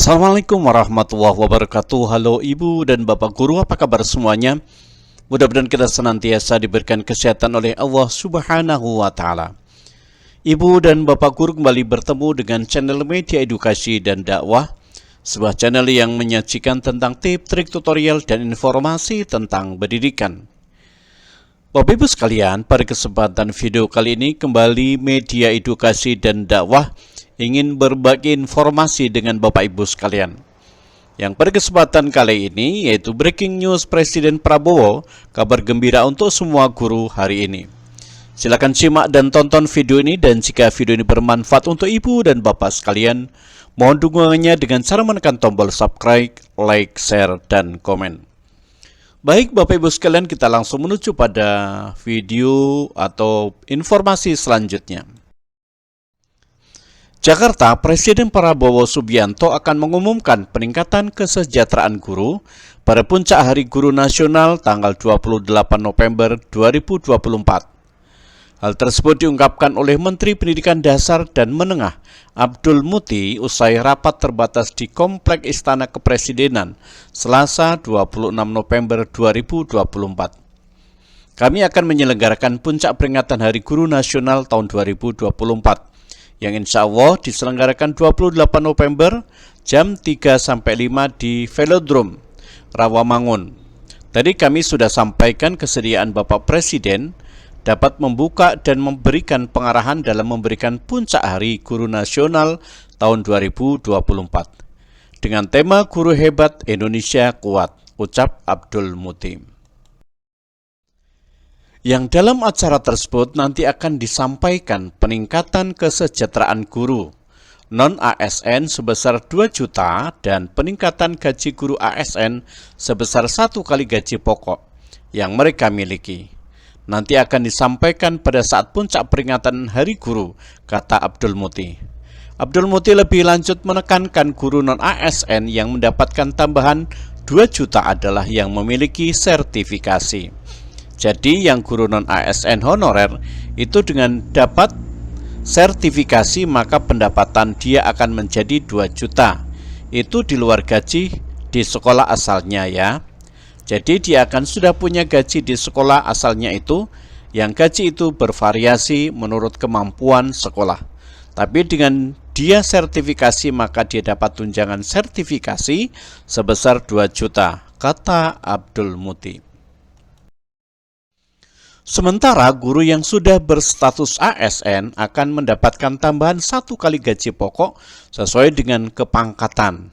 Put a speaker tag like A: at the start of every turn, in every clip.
A: Assalamualaikum warahmatullahi wabarakatuh. Halo ibu dan bapak guru, apa kabar semuanya? Mudah-mudahan kita senantiasa diberikan kesehatan oleh Allah subhanahu wa ta'ala. Ibu dan bapak guru kembali bertemu dengan channel media edukasi dan dakwah, sebuah channel yang menyajikan tentang tips, trik, tutorial, dan informasi tentang pendidikan. Bapak ibu sekalian, pada kesempatan video kali ini kembali media edukasi dan dakwah ingin berbagi informasi dengan bapak ibu sekalian. Yang pada kesempatan kali ini yaitu breaking news Presiden Prabowo, kabar gembira untuk semua guru hari ini. Silakan simak dan tonton video ini, dan jika video ini bermanfaat untuk ibu dan bapak sekalian, mohon dukungannya dengan cara menekan tombol subscribe, like, share, dan komen. Baik Bapak Ibu sekalian, kita langsung menuju pada video atau informasi selanjutnya. Jakarta, Presiden Prabowo Subianto akan mengumumkan peningkatan kesejahteraan guru pada puncak Hari Guru Nasional tanggal 28 November 2024. Hal tersebut diungkapkan oleh Menteri Pendidikan Dasar dan Menengah Abdul Muti usai rapat terbatas di Komplek Istana Kepresidenan Selasa 26 November 2024. Kami akan menyelenggarakan puncak peringatan Hari Guru Nasional tahun 2024 yang insya Allah diselenggarakan 28 November jam 3-5 di Velodrome Rawamangun. Tadi kami sudah sampaikan kesediaan Bapak Presiden dapat membuka dan memberikan pengarahan dalam memberikan puncak Hari Guru Nasional tahun 2024 dengan tema Guru Hebat Indonesia Kuat, ucap Abdul Muti. Yang dalam acara tersebut nanti akan disampaikan peningkatan kesejahteraan guru non-ASN sebesar 2 juta dan peningkatan gaji guru ASN sebesar 1 kali gaji pokok yang mereka miliki. Nanti akan disampaikan pada saat puncak peringatan Hari Guru, kata Abdul Muti. Abdul Muti lebih lanjut menekankan guru non-ASN yang mendapatkan tambahan 2 juta adalah yang memiliki sertifikasi. Jadi yang guru non-ASN honorer itu dengan dapat sertifikasi maka pendapatan dia akan menjadi 2 juta. Itu di luar gaji di sekolah asalnya ya. Jadi dia akan sudah punya gaji di sekolah asalnya itu, yang gaji itu bervariasi menurut kemampuan sekolah. Tapi dengan dia sertifikasi maka dia dapat tunjangan sertifikasi sebesar 2 juta, kata Abdul Muti. Sementara guru yang sudah berstatus ASN akan mendapatkan tambahan 1 kali gaji pokok sesuai dengan kepangkatan.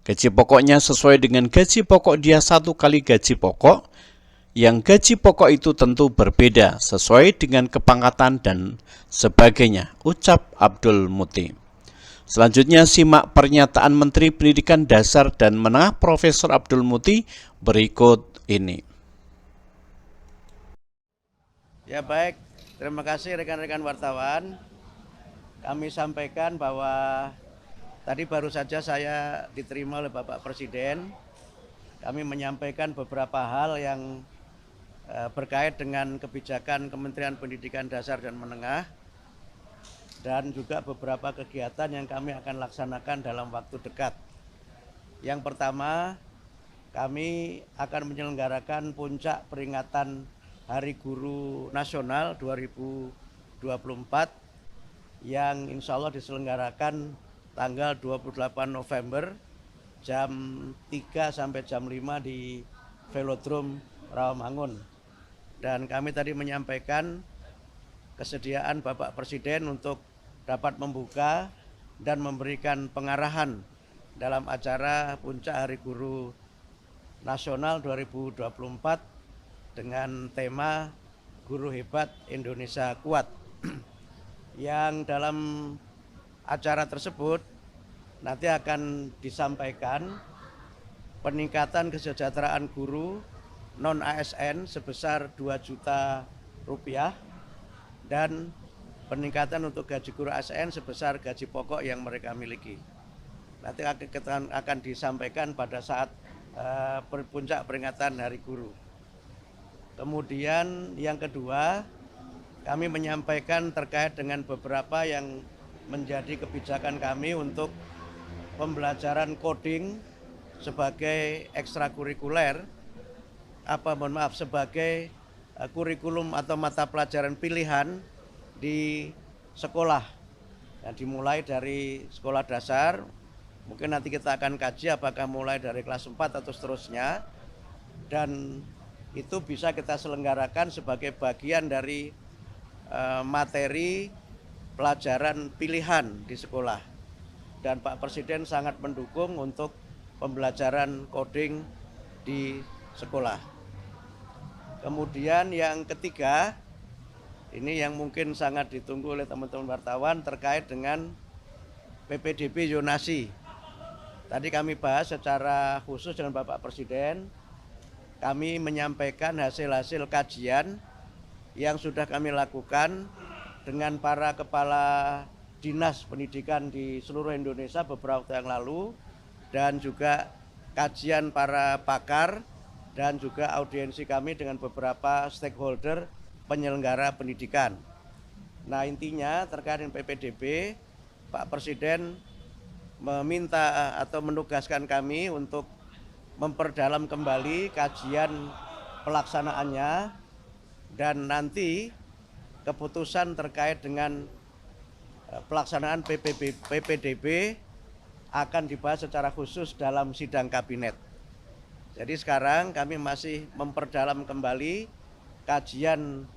A: Gaji pokoknya sesuai dengan gaji pokok dia 1 kali gaji pokok, yang gaji pokok itu tentu berbeda sesuai dengan kepangkatan dan sebagainya, ucap Abdul Muti. Selanjutnya simak pernyataan Menteri Pendidikan Dasar dan Menengah Profesor Abdul Muti berikut ini.
B: Ya baik, terima kasih rekan-rekan wartawan. Kami sampaikan bahwa tadi baru saja saya diterima oleh Bapak Presiden. Kami menyampaikan beberapa hal yang berkait dengan kebijakan Kementerian Pendidikan Dasar dan Menengah dan juga beberapa kegiatan yang kami akan laksanakan dalam waktu dekat. Yang pertama, kami akan menyelenggarakan puncak peringatan Hari Guru Nasional 2024 yang insya Allah diselenggarakan tanggal 28 November jam 3 sampai jam 5 di Velodrome Rawamangun. Dan kami tadi menyampaikan kesediaan Bapak Presiden untuk dapat membuka dan memberikan pengarahan dalam acara puncak Hari Guru Nasional 2024 dengan tema Guru Hebat Indonesia Kuat. Yang dalam acara tersebut nanti akan disampaikan peningkatan kesejahteraan guru non-ASN sebesar 2 juta rupiah dan peningkatan untuk gaji guru ASN sebesar gaji pokok yang mereka miliki. Nanti akan disampaikan pada saat puncak peringatan Hari Guru. Kemudian yang kedua, kami menyampaikan terkait dengan beberapa yang menjadi kebijakan kami untuk pembelajaran coding sebagai ekstrakurikuler, sebagai kurikulum atau mata pelajaran pilihan di sekolah. Yang dimulai dari sekolah dasar, mungkin nanti kita akan kaji apakah mulai dari kelas 4 atau seterusnya. Dan itu bisa kita selenggarakan sebagai bagian dari materi pelajaran pilihan di sekolah. Dan Pak Presiden sangat mendukung untuk pembelajaran coding di sekolah. Kemudian yang ketiga, ini yang mungkin sangat ditunggu oleh teman-teman wartawan terkait dengan PPDB zonasi. Tadi kami bahas secara khusus dengan Bapak Presiden. Kami menyampaikan hasil-hasil kajian yang sudah kami lakukan dengan para kepala dinas pendidikan di seluruh Indonesia beberapa waktu yang lalu, dan juga kajian para pakar dan juga audiensi kami dengan beberapa stakeholder penyelenggara pendidikan. Nah, intinya terkait dengan PPDB, Pak Presiden meminta atau menugaskan kami untuk memperdalam kembali kajian pelaksanaannya, dan nanti keputusan terkait dengan pelaksanaan PPDB akan dibahas secara khusus dalam sidang kabinet. Jadi sekarang kami masih memperdalam kembali kajian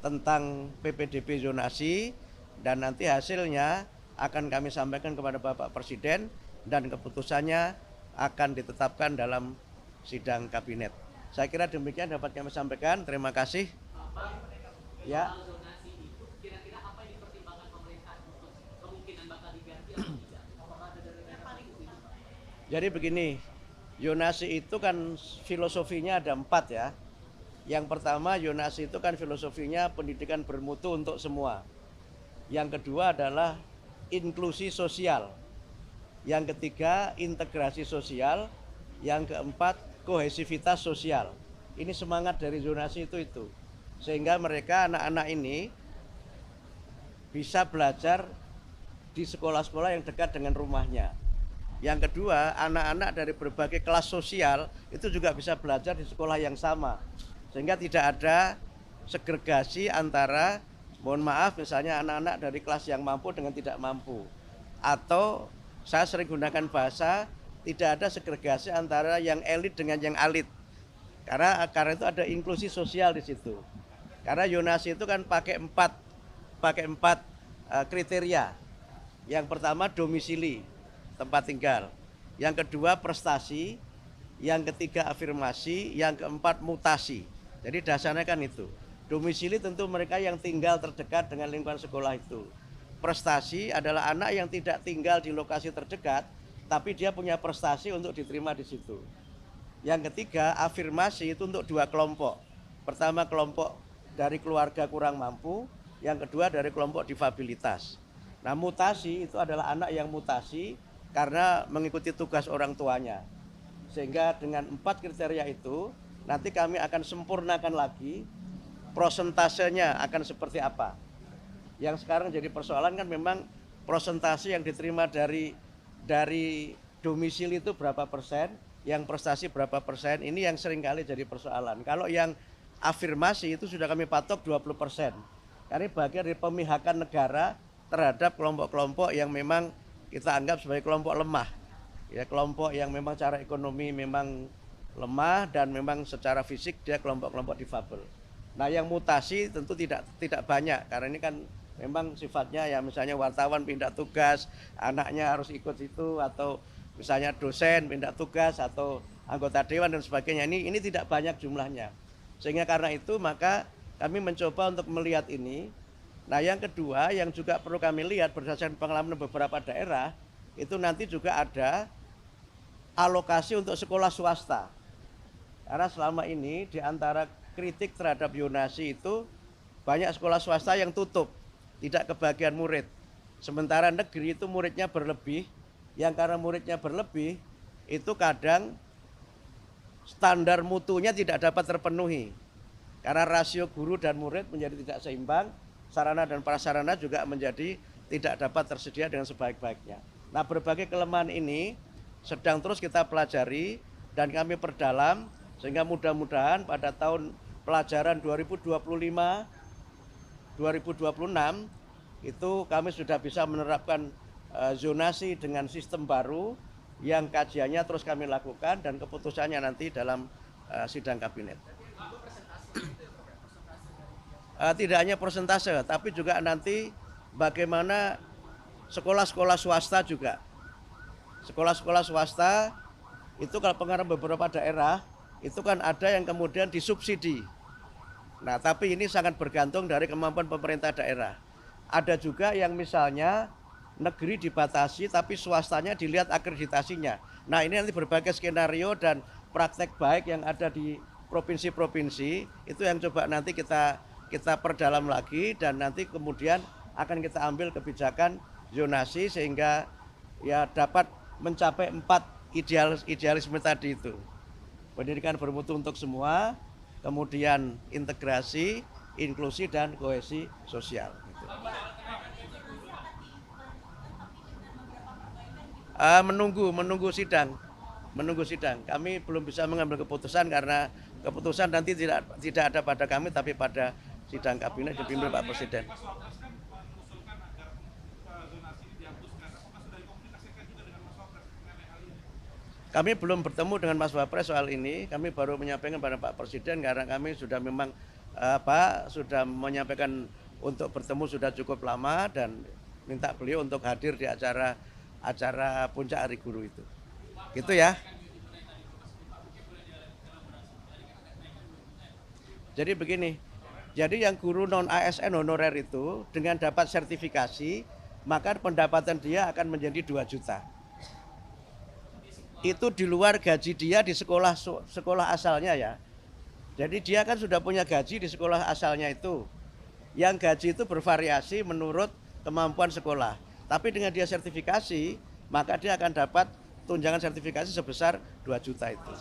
B: tentang PPDB zonasi, dan nanti hasilnya akan kami sampaikan kepada Bapak Presiden dan keputusannya akan ditetapkan dalam sidang kabinet. Saya kira demikian dapat kami sampaikan. Terima kasih. Ya. Jadi begini, zonasi itu kan filosofinya ada 4 ya. Yang pertama, zonasi itu kan filosofinya pendidikan bermutu untuk semua. Yang kedua adalah inklusi sosial. Yang ketiga, integrasi sosial. Yang keempat, kohesivitas sosial. Ini semangat dari zonasi itu. Sehingga mereka, anak-anak ini bisa belajar di sekolah-sekolah yang dekat dengan rumahnya. Yang kedua, anak-anak dari berbagai kelas sosial itu juga bisa belajar di sekolah yang sama. Sehingga tidak ada segregasi antara, mohon maaf, misalnya anak-anak dari kelas yang mampu dengan tidak mampu. Atau saya sering gunakan bahasa, tidak ada segregasi antara yang elit dengan yang alit. Karena itu ada inklusi sosial di situ. Karena zonasi itu kan pakai empat kriteria. Yang pertama domisili, tempat tinggal. Yang kedua prestasi, yang ketiga afirmasi, yang keempat mutasi. Jadi dasarnya kan itu. Domisili tentu mereka yang tinggal terdekat dengan lingkungan sekolah itu. Prestasi adalah anak yang tidak tinggal di lokasi terdekat, tapi dia punya prestasi untuk diterima di situ. Yang ketiga, afirmasi itu untuk 2 kelompok. Pertama, kelompok dari keluarga kurang mampu, yang kedua dari kelompok difabilitas. Nah, mutasi itu adalah anak yang mutasi karena mengikuti tugas orang tuanya. Sehingga dengan 4 kriteria itu, nanti kami akan sempurnakan lagi prosentasenya akan seperti apa. Yang sekarang jadi persoalan kan memang prosentase yang diterima dari domisili itu berapa persen, yang prestasi berapa persen, ini yang seringkali jadi persoalan. Kalau yang afirmasi itu sudah kami patok 20%. Karena bagian dari pemihakan negara terhadap kelompok-kelompok yang memang kita anggap sebagai kelompok lemah. Ya, kelompok yang memang secara ekonomi memang lemah dan memang secara fisik dia kelompok-kelompok difabel. Nah, yang mutasi tentu tidak banyak karena ini kan memang sifatnya ya misalnya wartawan pindah tugas, anaknya harus ikut itu, atau misalnya dosen pindah tugas atau anggota dewan dan sebagainya. Ini tidak banyak jumlahnya. Sehingga karena itu maka kami mencoba untuk melihat ini. Nah, yang kedua yang juga perlu kami lihat berdasarkan pengalaman beberapa daerah, itu nanti juga ada alokasi untuk sekolah swasta. Karena selama ini di antara kritik terhadap zonasi itu banyak sekolah swasta yang tutup, tidak kebagian murid. Sementara negeri itu muridnya berlebih, yang karena muridnya berlebih itu kadang standar mutunya tidak dapat terpenuhi. Karena rasio guru dan murid menjadi tidak seimbang, sarana dan prasarana juga menjadi tidak dapat tersedia dengan sebaik-baiknya. Nah, berbagai kelemahan ini sedang terus kita pelajari dan kami perdalam sehingga mudah-mudahan pada tahun pelajaran 2025-2026 itu kami sudah bisa menerapkan zonasi dengan sistem baru yang kajiannya terus kami lakukan dan keputusannya nanti dalam sidang kabinet. Tidak hanya persentase, tapi juga nanti bagaimana sekolah-sekolah swasta juga. Sekolah-sekolah swasta itu kalau pengarah beberapa daerah, itu kan ada yang kemudian disubsidi. Nah, tapi ini sangat bergantung dari kemampuan pemerintah daerah. Ada juga yang misalnya negeri dibatasi tapi swastanya dilihat akreditasinya. Nah, ini nanti berbagai skenario dan praktek baik yang ada di provinsi-provinsi itu yang coba nanti kita perdalam lagi dan nanti kemudian akan kita ambil kebijakan zonasi sehingga ya dapat mencapai 4 idealisme tadi itu. Pendidikan bermutu untuk semua, kemudian integrasi, inklusi dan kohesi sosial. Menunggu sidang. Kami belum bisa mengambil keputusan karena keputusan nanti tidak ada pada kami tapi pada sidang kabinet dipimpin Pak Presiden. Kami belum bertemu dengan Mas Wapres soal ini. Kami baru menyampaikan pada Pak Presiden karena kami sudah memang sudah menyampaikan untuk bertemu sudah cukup lama dan minta beliau untuk hadir di acara puncak Hari Guru itu. Gitu ya. Jadi begini, jadi yang guru non ASN honorer itu dengan dapat sertifikasi, maka pendapatan dia akan menjadi 2 juta. Itu di luar gaji dia di sekolah asalnya ya. Jadi dia kan sudah punya gaji di sekolah asalnya itu. Yang gaji itu bervariasi menurut kemampuan sekolah. Tapi dengan dia sertifikasi, maka dia akan dapat tunjangan sertifikasi sebesar 2 juta itu.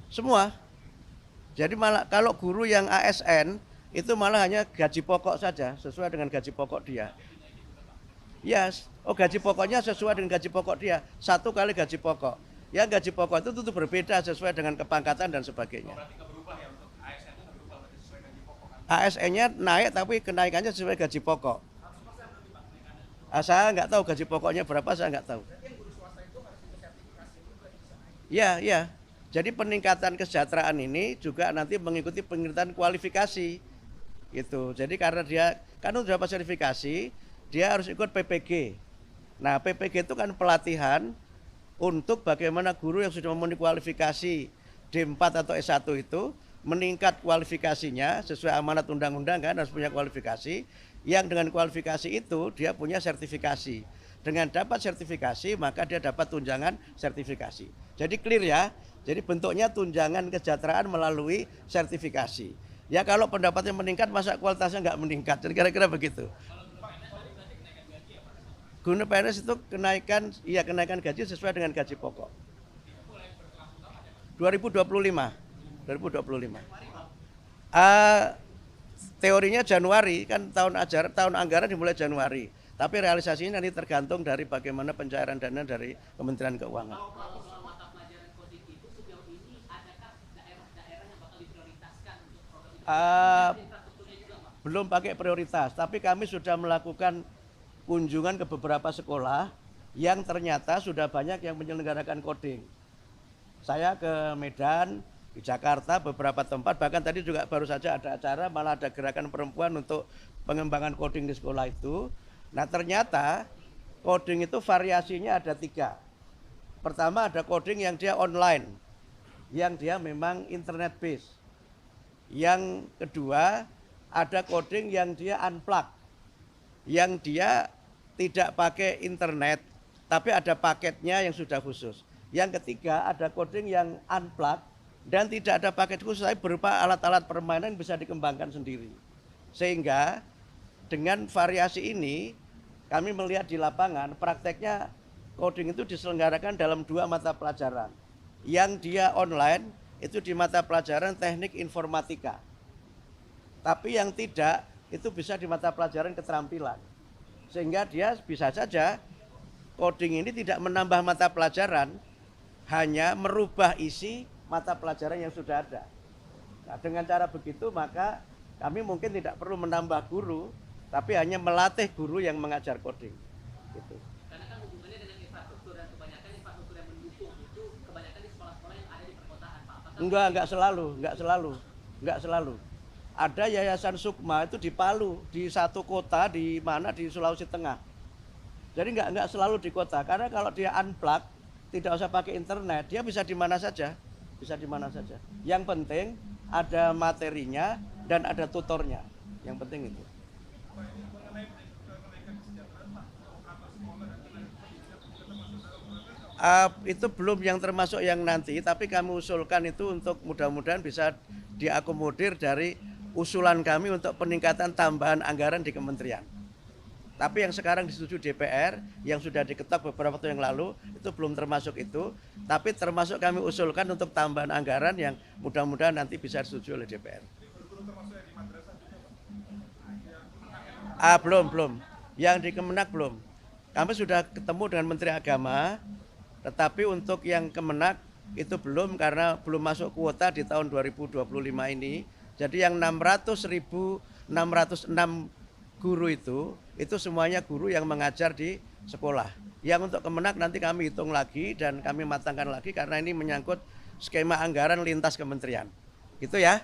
B: Semua. Jadi malah kalau guru yang ASN itu malah hanya gaji pokok saja sesuai dengan gaji pokok dia. Yes, gaji pokoknya sesuai dengan gaji pokok dia. 1 kali gaji pokok. Yang gaji pokok itu tentu berbeda sesuai dengan kepangkatan dan sebagainya. ASN-nya naik tapi kenaikannya sesuai gaji pokok. Saya nggak tahu gaji pokoknya berapa, saya nggak tahu. Ya. Jadi peningkatan kesejahteraan ini juga nanti mengikuti peningkatan kualifikasi. Gitu. Jadi karena dia kan sudah dapat sertifikasi, dia harus ikut PPG. Nah, PPG itu kan pelatihan untuk bagaimana guru yang sudah memenuhi kualifikasi D4 atau S1 itu meningkat kualifikasinya sesuai amanat undang-undang kan harus punya kualifikasi. Yang dengan kualifikasi itu dia punya sertifikasi. Dengan dapat sertifikasi maka dia dapat tunjangan sertifikasi. Jadi clear ya. Jadi bentuknya tunjangan kesejahteraan melalui sertifikasi. Ya kalau pendapatnya meningkat masa kualitasnya nggak meningkat. Jadi kira-kira begitu. Guru PNS itu kenaikan gaji sesuai dengan gaji pokok. 2025. Teorinya Januari, kan tahun anggaran dimulai Januari. Tapi realisasinya nanti tergantung dari bagaimana pencairan dana dari Kementerian Keuangan.
C: Soal mata pelajaran coding itu sejauh ini adakah daerah-daerah yang bakal diprioritaskan untuk program itu? Infrastrukturnya juga, Pak?
B: Belum pakai prioritas, tapi kami sudah melakukan kunjungan ke beberapa sekolah yang ternyata sudah banyak yang menyelenggarakan coding. Saya ke Medan, di Jakarta, beberapa tempat, bahkan tadi juga baru saja ada acara, malah ada gerakan perempuan untuk pengembangan coding di sekolah itu. Nah ternyata coding itu variasinya ada 3. Pertama ada coding yang dia online, yang dia memang internet based. Yang kedua ada coding yang dia unplug, yang dia tidak pakai internet, tapi ada paketnya yang sudah khusus. Yang ketiga ada coding yang unplug dan tidak ada paket khusus, tapi berupa alat-alat permainan bisa dikembangkan sendiri. Sehingga dengan variasi ini kami melihat di lapangan prakteknya coding itu diselenggarakan dalam 2 mata pelajaran. Yang dia online itu di mata pelajaran teknik informatika. Tapi yang tidak itu bisa di mata pelajaran keterampilan. Sehingga dia bisa saja coding ini tidak menambah mata pelajaran, hanya merubah isi mata pelajaran yang sudah ada. Nah, dengan cara begitu maka kami mungkin tidak perlu menambah guru, tapi hanya melatih guru yang mengajar coding. Gitu.
C: Karena kan hubungannya dengan infrastruktur dan kebanyakan infrastruktur yang mendukung itu kebanyakan di sekolah-sekolah yang ada di perkotaan, Pak.
B: Enggak selalu. Ada Yayasan Sukma itu di Palu, di satu kota di mana di Sulawesi Tengah. Jadi enggak selalu di kota, karena kalau dia unplug, tidak usah pakai internet, dia bisa di mana saja. Yang penting ada materinya dan ada tutornya. Yang penting itu. Itu belum yang termasuk yang nanti, tapi kami usulkan itu untuk mudah-mudahan bisa diakomodir dari usulan kami untuk peningkatan tambahan anggaran di kementerian. Tapi yang sekarang disetujui DPR, yang sudah diketok beberapa waktu yang lalu, itu belum termasuk itu. Tapi termasuk kami usulkan untuk tambahan anggaran yang mudah-mudahan nanti bisa disetujui oleh DPR. Belum. Yang di Kemenak belum. Kami sudah ketemu dengan Menteri Agama, tetapi untuk yang Kemenak itu belum karena belum masuk kuota di tahun 2025 ini. Jadi yang 606 guru itu semuanya guru yang mengajar di sekolah. Yang untuk Kemenak nanti kami hitung lagi dan kami matangkan lagi karena ini menyangkut skema anggaran lintas kementerian. Gitu ya.